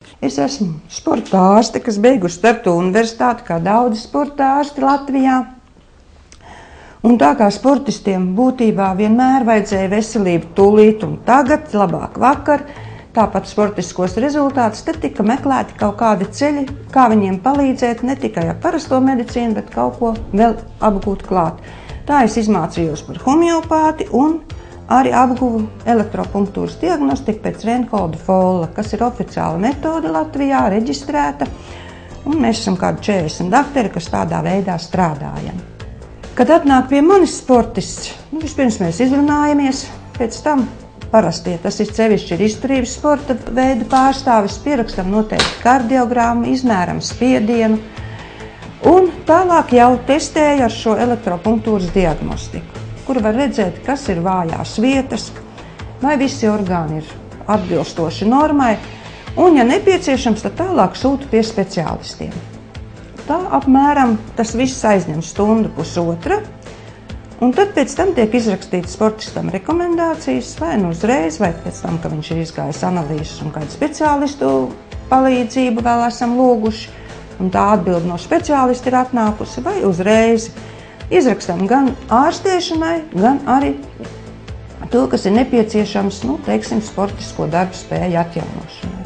Es esmu sporta ārste, kas beigusi Tartu universitāti, kā daudzi sporta ārsti Latvijā. Un tā kā sportistiem būtībā vienmēr vajadzēja veselību tūlīt un tagad, labāk vakar, tāpat sportiskos rezultātus, tad tika meklēti kaut kādi ceļi, kā viņiem palīdzēt ne tikai ar parasto medicīnu, bet kaut ko vēl apgūt klāt. Tā es izmācījos par homeopāti un arī apguvu elektropunktūras diagnostiku pēc Reinholda Folla, kas ir oficiāla metode Latvijā, reģistrēta, un mēs esam kādi 40 dakteri, kas tādā veidā strādājam. Kad atnāk pie manis sportists, vispirms mēs izrunājamies, pēc tam parasti, ja tas ir sevišķi ir izturības sporta veida pārstāvis, pierakstam noteikti kardiogrammu, izmēram spiedienu, un tālāk jau testēju ar šo elektropunktūras diagnostiku, kur var redzēt, kas ir vājās vietas, vai visi orgāni ir atbilstoši normai, un, ja nepieciešams, tad tālāk sūtu pie speciālistiem. Tā apmēram tas viss aizņem stundu, pusotra, un tad pēc tam tiek izrakstīts sportistam rekomendācijas, vai nu uzreiz, vai pēc tam, ka viņš ir izgājis analīzes un kādu speciālistu palīdzību vēl esam lūguši, un tā atbilde no speciālista ir atnākusi, vai uzreiz izrakstam gan ārstēšanai, gan arī to, kas ir nepieciešams, teiksim, sportisko darbu spēju atjaunošanai.